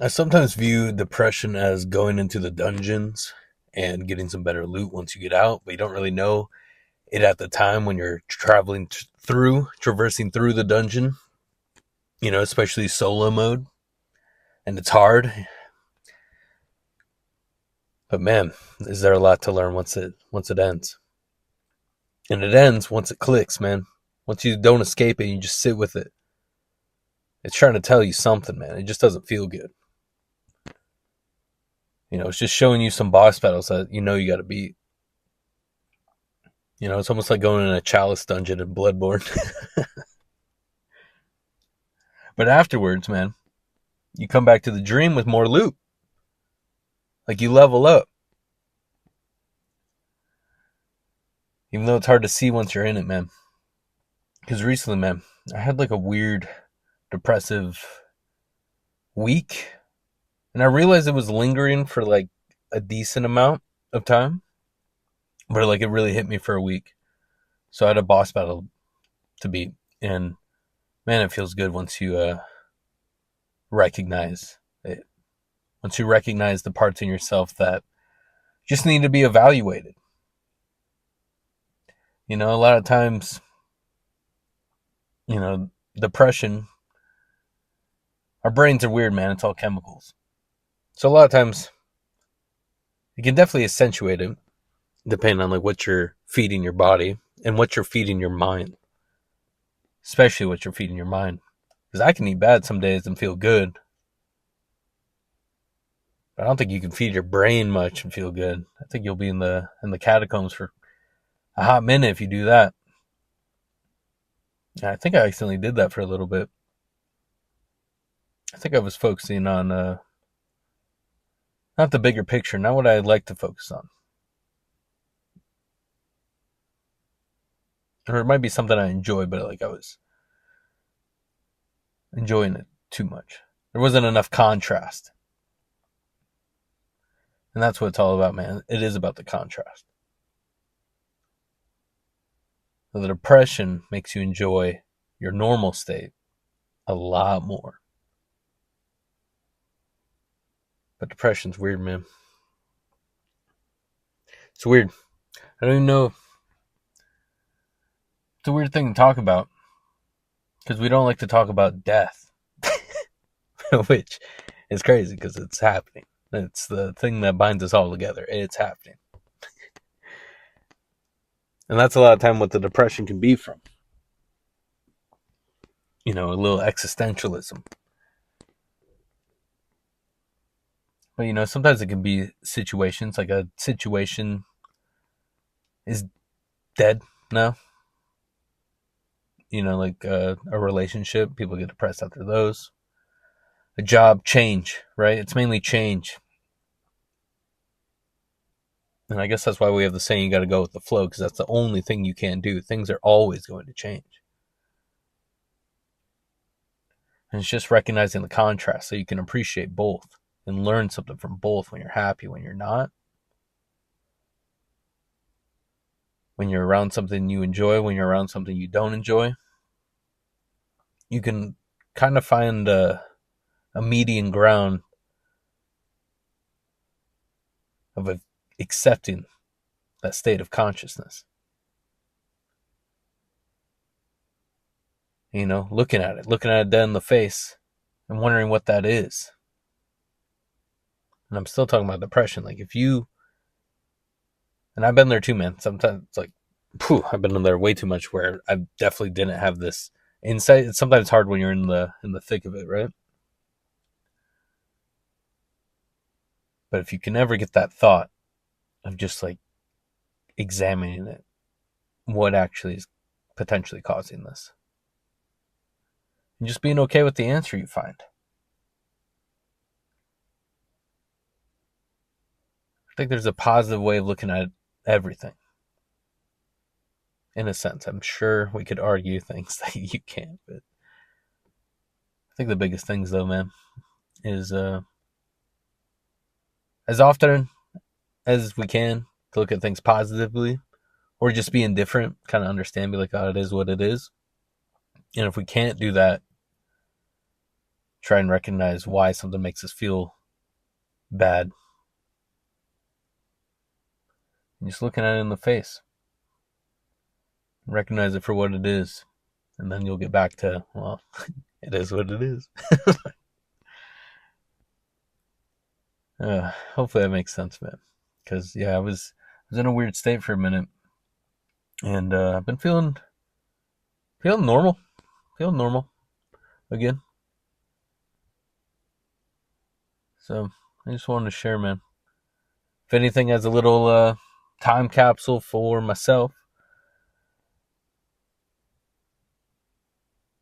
I sometimes view depression as going into the dungeons and getting some better loot once you get out, but you don't really know it at the time when you're traversing through the dungeon, especially solo mode, and it's hard. But man, is there a lot to learn once it ends. And it ends once it clicks, man. Once you don't escape it, you just sit with it. It's trying to tell you something, man. It just doesn't feel good. It's just showing you some boss battles that you got to beat. It's almost like going in a chalice dungeon in Bloodborne. But afterwards, man, you come back to the dream with more loot. Like you level up. Even though it's hard to see once you're in it, man. Because recently, man, I had like a weird depressive week. And I realized it was lingering for like a decent amount of time. But like it really hit me for a week. So I had a boss battle to beat. And man, it feels good once you recognize it. Once you recognize the parts in yourself that just need to be evaluated. A lot of times, depression, our brains are weird, man. It's all chemicals. So a lot of times, you can definitely accentuate it depending on like what you're feeding your body and what you're feeding your mind. Especially what you're feeding your mind. Because I can eat bad some days and feel good. But I don't think you can feed your brain much and feel good. I think you'll be in the catacombs for a hot minute if you do that. And I think I accidentally did that for a little bit. I think I was focusing on not the bigger picture, not what I'd like to focus on. Or it might be something I enjoy, but like I was enjoying it too much. There wasn't enough contrast. And that's what it's all about, man. It is about the contrast. So the depression makes you enjoy your normal state a lot more. But depression's weird, man. It's weird. I don't even know. It's a weird thing to talk about. Because we don't like to talk about death. Which is crazy because it's happening. It's the thing that binds us all together. It's happening. And that's a lot of time what the depression can be from. A little existentialism. But, sometimes it can be situations. Like a situation is dead now. Like a relationship. People get depressed after those. A job, change, right? It's mainly change. And I guess that's why we have the saying you got to go with the flow, because that's the only thing you can do. Things are always going to change. And it's just recognizing the contrast so you can appreciate both and learn something from both when you're happy, when you're not. When you're around something you enjoy, when you're around something you don't enjoy. You can kind of find a median ground of accepting that state of consciousness. Looking at it dead in the face and wondering what that is. And I'm still talking about depression. Like if you, and I've been there too, man. Sometimes it's like, I've been in there way too much where I definitely didn't have this insight. It's sometimes hard when you're in the thick of it, right? But if you can ever get that thought of just like examining it, what actually is potentially causing this, and just being okay with the answer you find. I think there's a positive way of looking at everything. In a sense, I'm sure we could argue things that you can't, but I think the biggest things though, man, is as often as we can to look at things positively, or just be indifferent, kind of understand, be like, oh, it is what it is. And if we can't do that, try and recognize why something makes us feel bad. And just looking at it in the face. Recognize it for what it is. And then you'll get back to, well, it is what it is. Hopefully that makes sense, man. Because, yeah, I was in a weird state for a minute. And I've been feeling normal. Feeling normal again. So I just wanted to share, man. If anything, as a little time capsule for myself.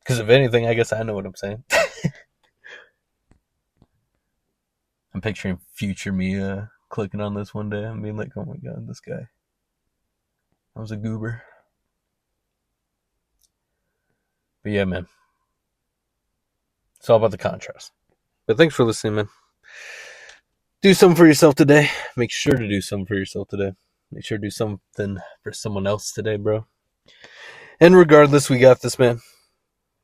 Because if anything, I guess I know what I'm saying. I'm picturing future me clicking on this one day and being like, oh my god, this guy. I was a goober. But yeah, man. It's all about the contrast. But thanks for listening, man. Do something for yourself today. Make sure to do something for yourself today. Make sure to do something for someone else today, bro. And regardless, we got this, man.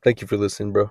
Thank you for listening, bro.